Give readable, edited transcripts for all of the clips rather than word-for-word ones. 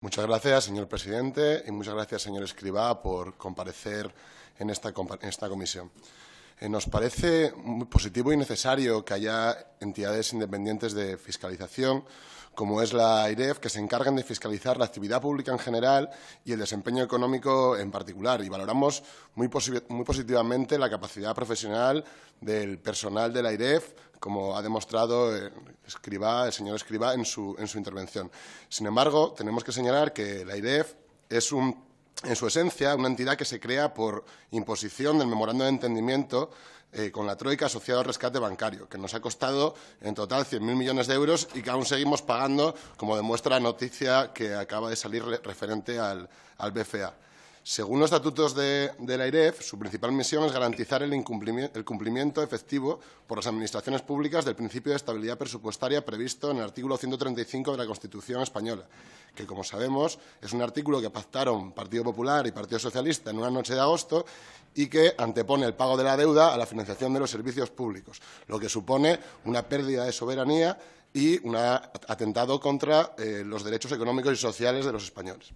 Muchas gracias, señor presidente, y muchas gracias, señor Escrivá, por comparecer en esta comisión. Nos parece muy positivo y necesario que haya entidades independientes de fiscalización, como es la AIREF, que se encarguen de fiscalizar la actividad pública en general y el desempeño económico en particular. Y valoramos muy positivamente la capacidad profesional del personal de la AIREF, como ha demostrado el señor Escrivá en su intervención. Sin embargo, tenemos que señalar que la AIREF es en su esencia, una entidad que se crea por imposición del memorando de entendimiento con la Troika asociado al rescate bancario, que nos ha costado en total 100.000 millones de euros y que aún seguimos pagando, como demuestra la noticia que acaba de salir referente al BFA. Según los estatutos de la AIREF, su principal misión es garantizar el cumplimiento efectivo por las administraciones públicas del principio de estabilidad presupuestaria previsto en el artículo 135 de la Constitución española, que, como sabemos, es un artículo que pactaron Partido Popular y Partido Socialista en una noche de agosto y que antepone el pago de la deuda a la financiación de los servicios públicos, lo que supone una pérdida de soberanía y un atentado contra los derechos económicos y sociales de los españoles.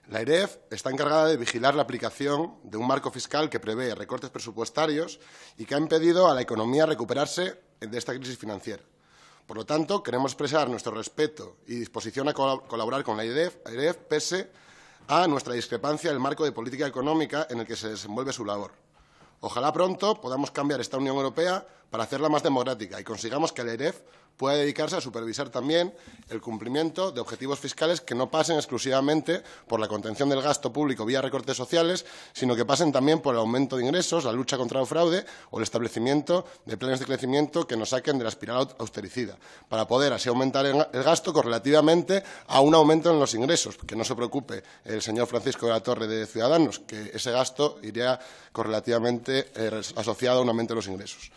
La AIREF está encargada de vigilar la aplicación de un marco fiscal que prevé recortes presupuestarios y que ha impedido a la economía recuperarse de esta crisis financiera. Por lo tanto, queremos expresar nuestro respeto y disposición a colaborar con la AIREF pese a nuestra discrepancia del marco de política económica en el que se desenvuelve su labor. Ojalá pronto podamos cambiar esta Unión Europea para hacerla más democrática y consigamos que la AIREF pueda dedicarse a supervisar también el cumplimiento de objetivos fiscales que no pasen exclusivamente por la contención del gasto público vía recortes sociales, sino que pasen también por el aumento de ingresos, la lucha contra el fraude o el establecimiento de planes de crecimiento que nos saquen de la espiral austericida, para poder así aumentar el gasto correlativamente a un aumento en los ingresos. Que no se preocupe el señor Francisco de la Torre de Ciudadanos, que ese gasto iría correlativamente asociado a un aumento de los ingresos.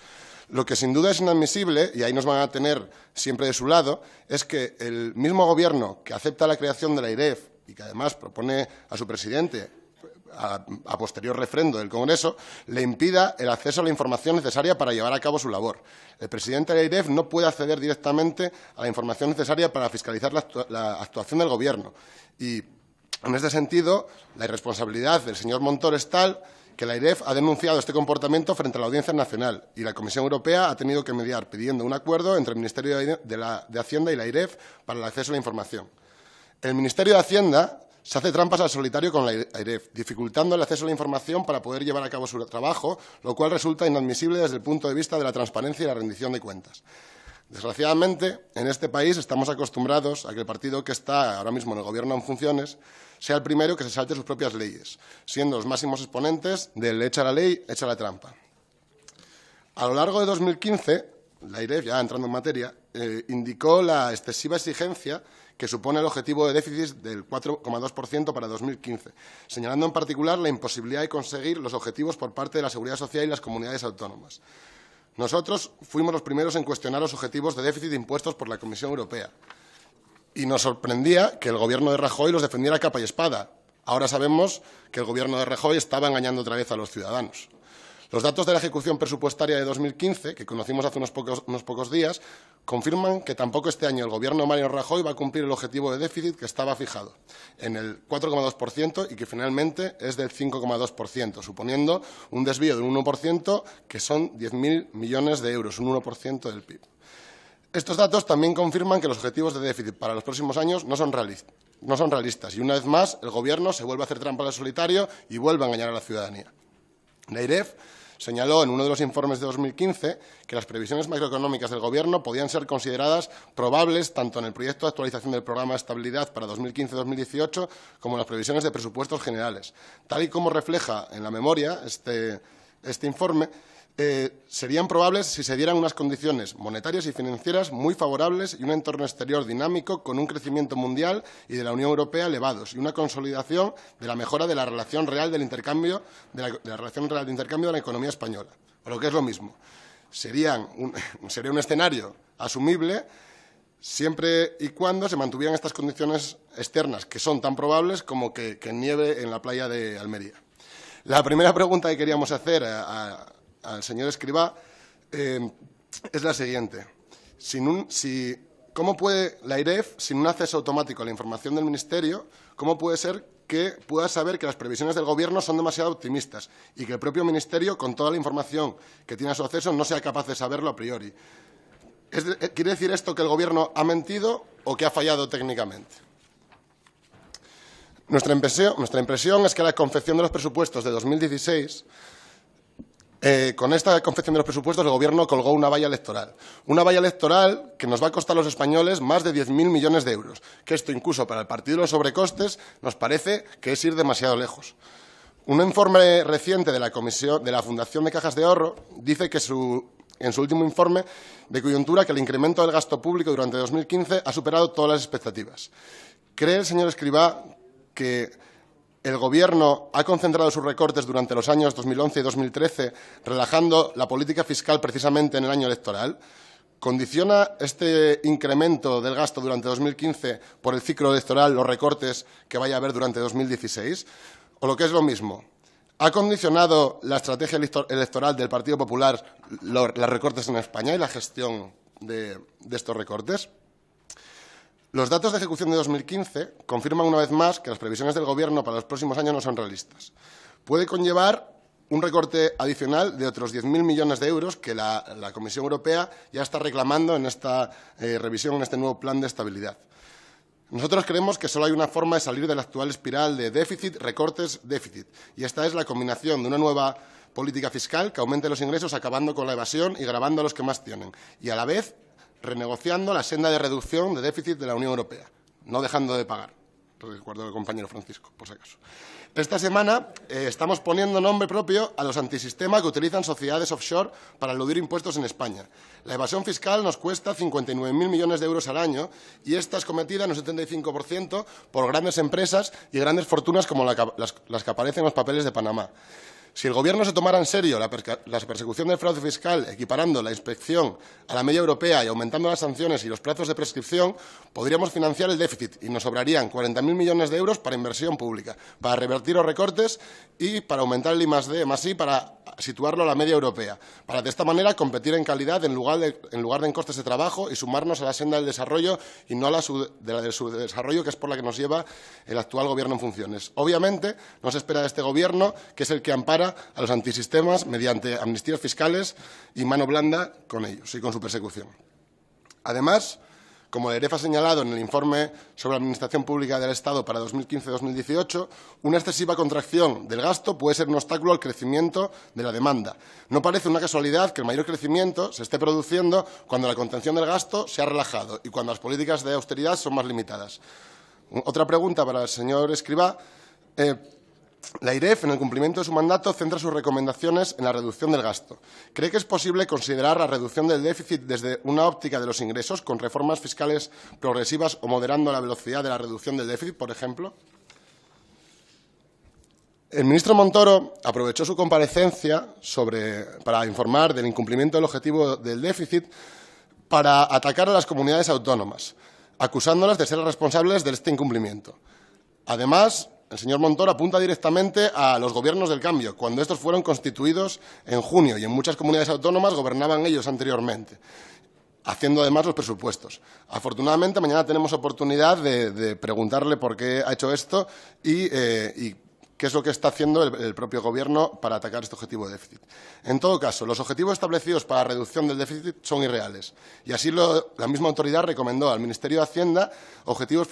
Lo que sin duda es inadmisible, y ahí nos van a tener siempre de su lado, es que el mismo Gobierno que acepta la creación de la AIREF y que además propone a su presidente a posterior refrendo del Congreso, le impida el acceso a la información necesaria para llevar a cabo su labor. El presidente de la AIREF no puede acceder directamente a la información necesaria para fiscalizar la actuación del Gobierno. Y, en este sentido, la irresponsabilidad del señor Montoro es tal que la AIREF ha denunciado este comportamiento frente a la Audiencia Nacional y la Comisión Europea ha tenido que mediar pidiendo un acuerdo entre el Ministerio de Hacienda y la AIREF para el acceso a la información. El Ministerio de Hacienda se hace trampas al solitario con la AIREF, dificultando el acceso a la información para poder llevar a cabo su trabajo, lo cual resulta inadmisible desde el punto de vista de la transparencia y la rendición de cuentas. Desgraciadamente, en este país estamos acostumbrados a que el partido que está ahora mismo en el Gobierno en funciones sea el primero que se salte sus propias leyes, siendo los máximos exponentes del echa la ley, echa la trampa. A lo largo de 2015, la AIREF, ya entrando en materia, indicó la excesiva exigencia que supone el objetivo de déficit del 4,2% para 2015, señalando en particular la imposibilidad de conseguir los objetivos por parte de la Seguridad Social y las comunidades autónomas. Nosotros fuimos los primeros en cuestionar los objetivos de déficit impuestos por la Comisión Europea y nos sorprendía que el Gobierno de Rajoy los defendiera a capa y espada. Ahora sabemos que el Gobierno de Rajoy estaba engañando otra vez a los ciudadanos. Los datos de la ejecución presupuestaria de 2015, que conocimos hace unos pocos días, confirman que tampoco este año el Gobierno de Mariano Rajoy va a cumplir el objetivo de déficit que estaba fijado en el 4,2% y que finalmente es del 5,2%, suponiendo un desvío del 1%, que son 10.000 millones de euros, un 1% del PIB. Estos datos también confirman que los objetivos de déficit para los próximos años no son realistas y, una vez más, el Gobierno se vuelve a hacer trampa al solitario y vuelve a engañar a la ciudadanía. La AIREF señaló en uno de los informes de 2015 que las previsiones macroeconómicas del Gobierno podían ser consideradas probables tanto en el proyecto de actualización del Programa de Estabilidad para 2015-2018 como en las previsiones de presupuestos generales. Tal y como refleja en la memoria este informe, serían probables si se dieran unas condiciones monetarias y financieras muy favorables y un entorno exterior dinámico con un crecimiento mundial y de la Unión Europea elevados y una consolidación de la mejora de la relación real del intercambio de la economía española. O lo que es lo mismo, sería un escenario asumible siempre y cuando se mantuvieran estas condiciones externas, que son tan probables como que nieve en la playa de Almería. La primera pregunta que queríamos hacer al señor Escrivá es la siguiente. Si ¿cómo puede la AIREF, sin un acceso automático a la información del Ministerio, cómo puede ser que pueda saber que las previsiones del Gobierno son demasiado optimistas y que el propio Ministerio, con toda la información que tiene a su acceso, no sea capaz de saberlo a priori? ¿Quiere decir esto que el Gobierno ha mentido o que ha fallado técnicamente? Nuestra impresión es que la confección de los presupuestos de 2016, con esta confección de los presupuestos, el Gobierno colgó una valla electoral. Una valla electoral que nos va a costar a los españoles más de 10.000 millones de euros, que esto incluso para el partido de los sobrecostes nos parece que es ir demasiado lejos. Un informe reciente de la Fundación de Cajas de Ahorro dice que en su último informe de coyuntura que el incremento del gasto público durante 2015 ha superado todas las expectativas. ¿Cree el señor Escrivá que el Gobierno ha concentrado sus recortes durante los años 2011 y 2013, relajando la política fiscal precisamente en el año electoral? ¿Condiciona este incremento del gasto durante 2015 por el ciclo electoral los recortes que vaya a haber durante 2016? O lo que es lo mismo, ¿ha condicionado la estrategia electoral del Partido Popular los recortes en España y la gestión de estos recortes? Los datos de ejecución de 2015 confirman una vez más que las previsiones del Gobierno para los próximos años no son realistas. Puede conllevar un recorte adicional de otros 10.000 millones de euros que la Comisión Europea ya está reclamando en esta revisión, en este nuevo plan de estabilidad. Nosotros creemos que solo hay una forma de salir de la actual espiral de déficit, recortes, déficit. Y esta es la combinación de una nueva política fiscal que aumente los ingresos acabando con la evasión y gravando a los que más tienen. Y a la vez renegociando la senda de reducción de déficit de la Unión Europea, no dejando de pagar. Recuerdo al compañero Francisco, por si acaso. Esta semana estamos poniendo nombre propio a los antisistema que utilizan sociedades offshore para eludir impuestos en España. La evasión fiscal nos cuesta 59.000 millones de euros al año y esta es cometida en un 75% por grandes empresas y grandes fortunas como las que aparecen en los papeles de Panamá. Si el Gobierno se tomara en serio la persecución del fraude fiscal, equiparando la inspección a la media europea y aumentando las sanciones y los plazos de prescripción, podríamos financiar el déficit y nos sobrarían 40.000 millones de euros para inversión pública, para revertir los recortes y para aumentar el I+D+I para situarlo a la media europea, para de esta manera competir en calidad en lugar de en costes de trabajo y sumarnos a la senda del desarrollo y no a la del subdesarrollo, que es por la que nos lleva el actual Gobierno en funciones. Obviamente, no se espera de este Gobierno, que es el que ampara a los antisistemas mediante amnistías fiscales y mano blanda con ellos y con su persecución. Además, como la AIREF ha señalado en el informe sobre la Administración Pública del Estado para 2015-2018, una excesiva contracción del gasto puede ser un obstáculo al crecimiento de la demanda. No parece una casualidad que el mayor crecimiento se esté produciendo cuando la contención del gasto se ha relajado y cuando las políticas de austeridad son más limitadas. Otra pregunta para el señor Escrivá. La AIREF, en el cumplimiento de su mandato, centra sus recomendaciones en la reducción del gasto. ¿Cree que es posible considerar la reducción del déficit desde una óptica de los ingresos, con reformas fiscales progresivas o moderando la velocidad de la reducción del déficit, por ejemplo? El ministro Montoro aprovechó su comparecencia para informar del incumplimiento del objetivo del déficit para atacar a las comunidades autónomas, acusándolas de ser responsables de este incumplimiento. Además, el señor Montoro apunta directamente a los gobiernos del cambio, cuando estos fueron constituidos en junio y en muchas comunidades autónomas gobernaban ellos anteriormente, haciendo además los presupuestos. Afortunadamente, mañana tenemos oportunidad de preguntarle por qué ha hecho esto y qué es lo que está haciendo el propio Gobierno para atacar este objetivo de déficit. En todo caso, los objetivos establecidos para la reducción del déficit son irreales y así la misma autoridad recomendó al Ministerio de Hacienda objetivos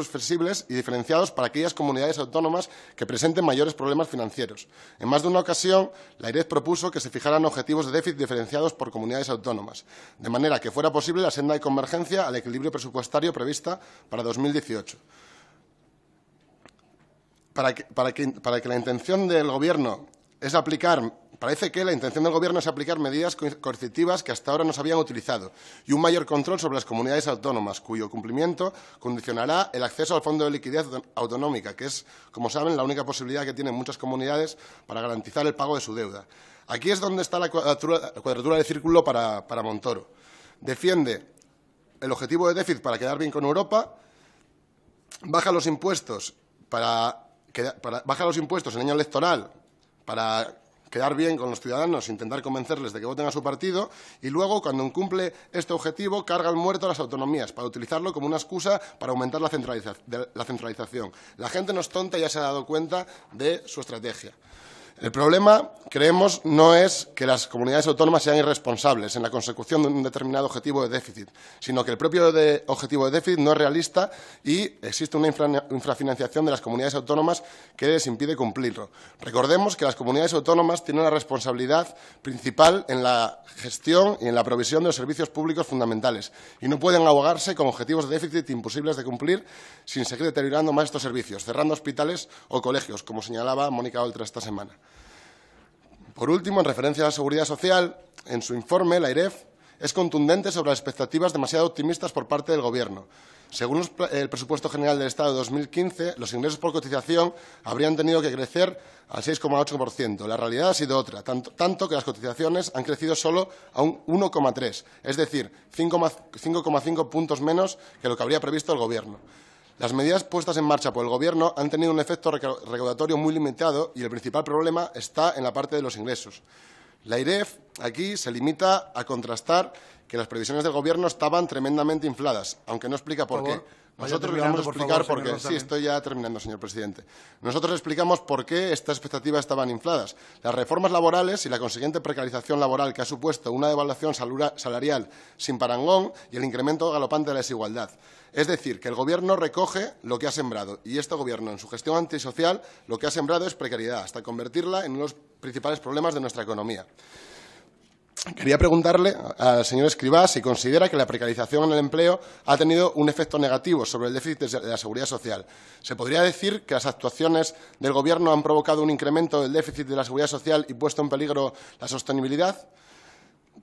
flexibles y diferenciados para aquellas comunidades autónomas que presenten mayores problemas financieros. En más de una ocasión, la AIREF propuso que se fijaran objetivos de déficit diferenciados por comunidades autónomas, de manera que fuera posible la senda de convergencia al equilibrio presupuestario prevista para 2018. Para que la intención del Gobierno es aplicar, parece que la intención del Gobierno es aplicar medidas coercitivas que hasta ahora no se habían utilizado y un mayor control sobre las comunidades autónomas, cuyo cumplimiento condicionará el acceso al Fondo de Liquidez Autonómica, que es, como saben, la única posibilidad que tienen muchas comunidades para garantizar el pago de su deuda. Aquí es donde está la cuadratura del círculo para Montoro. Defiende el objetivo de déficit para quedar bien con Europa, baja los impuestos baja los impuestos en año electoral para quedar bien con los ciudadanos, intentar convencerles de que voten a su partido y luego, cuando incumple este objetivo, carga el muerto a las autonomías para utilizarlo como una excusa para aumentar la centralización. La gente no es tonta y ya se ha dado cuenta de su estrategia. El problema, creemos, no es que las comunidades autónomas sean irresponsables en la consecución de un determinado objetivo de déficit, sino que el propio objetivo de déficit no es realista y existe una infrafinanciación de las comunidades autónomas que les impide cumplirlo. Recordemos que las comunidades autónomas tienen una responsabilidad principal en la gestión y en la provisión de los servicios públicos fundamentales y no pueden ahogarse con objetivos de déficit imposibles de cumplir sin seguir deteriorando más estos servicios, cerrando hospitales o colegios, como señalaba Mónica Oltra esta semana. Por último, en referencia a la Seguridad Social, en su informe, la AIREF es contundente sobre las expectativas demasiado optimistas por parte del Gobierno. Según el Presupuesto General del Estado de 2015, los ingresos por cotización habrían tenido que crecer al 6,8%. La realidad ha sido otra, tanto que las cotizaciones han crecido solo a un 1,3%, es decir, 5,5 puntos menos que lo que habría previsto el Gobierno. Las medidas puestas en marcha por el Gobierno han tenido un efecto recaudatorio muy limitado y el principal problema está en la parte de los ingresos. La AIREF aquí se limita a contrastar que las previsiones del Gobierno estaban tremendamente infladas, aunque no explica por qué. Nosotros le vamos a explicar por qué. Sí, estoy ya terminando, señor presidente. Nosotros le explicamos por qué estas expectativas estaban infladas. Las reformas laborales y la consiguiente precarización laboral que ha supuesto una devaluación salarial sin parangón y el incremento galopante de la desigualdad. Es decir, que el Gobierno recoge lo que ha sembrado y este Gobierno, en su gestión antisocial, lo que ha sembrado es precariedad, hasta convertirla en uno de los principales problemas de nuestra economía. Quería preguntarle al señor Escrivá si considera que la precarización en el empleo ha tenido un efecto negativo sobre el déficit de la seguridad social. ¿Se podría decir que las actuaciones del Gobierno han provocado un incremento del déficit de la seguridad social y puesto en peligro la sostenibilidad?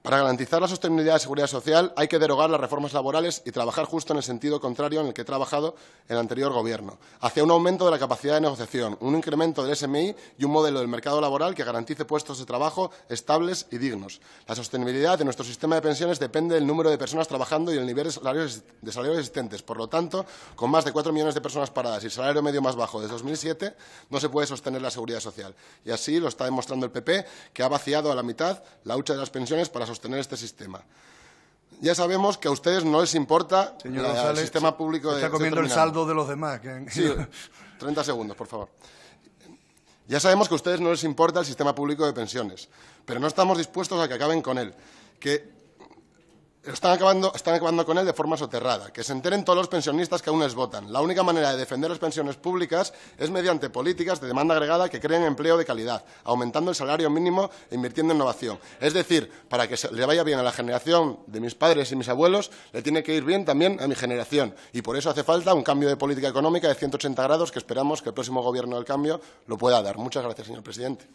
Para garantizar la sostenibilidad de la seguridad social hay que derogar las reformas laborales y trabajar justo en el sentido contrario en el que ha trabajado el anterior Gobierno, hacia un aumento de la capacidad de negociación, un incremento del SMI y un modelo del mercado laboral que garantice puestos de trabajo estables y dignos. La sostenibilidad de nuestro sistema de pensiones depende del número de personas trabajando y el nivel de salarios existentes. Por lo tanto, con más de 4 millones de personas paradas y el salario medio más bajo desde 2007, no se puede sostener la seguridad social. Y así lo está demostrando el PP, que ha vaciado a la mitad la hucha de las pensiones para sostener este sistema. Ya sabemos que a ustedes no les importa el sistema público de... Está comiendo el saldo de los demás. Sí, 30 segundos, por favor. Ya sabemos que a ustedes no les importa el sistema público de pensiones, pero no estamos dispuestos a que acaben con él. Están acabando con él de forma soterrada. Que se enteren todos los pensionistas que aún les votan. La única manera de defender las pensiones públicas es mediante políticas de demanda agregada que creen empleo de calidad, aumentando el salario mínimo e invirtiendo en innovación. Es decir, para que le vaya bien a la generación de mis padres y mis abuelos, le tiene que ir bien también a mi generación. Y por eso hace falta un cambio de política económica de 180 grados que esperamos que el próximo Gobierno del Cambio lo pueda dar. Muchas gracias, señor presidente.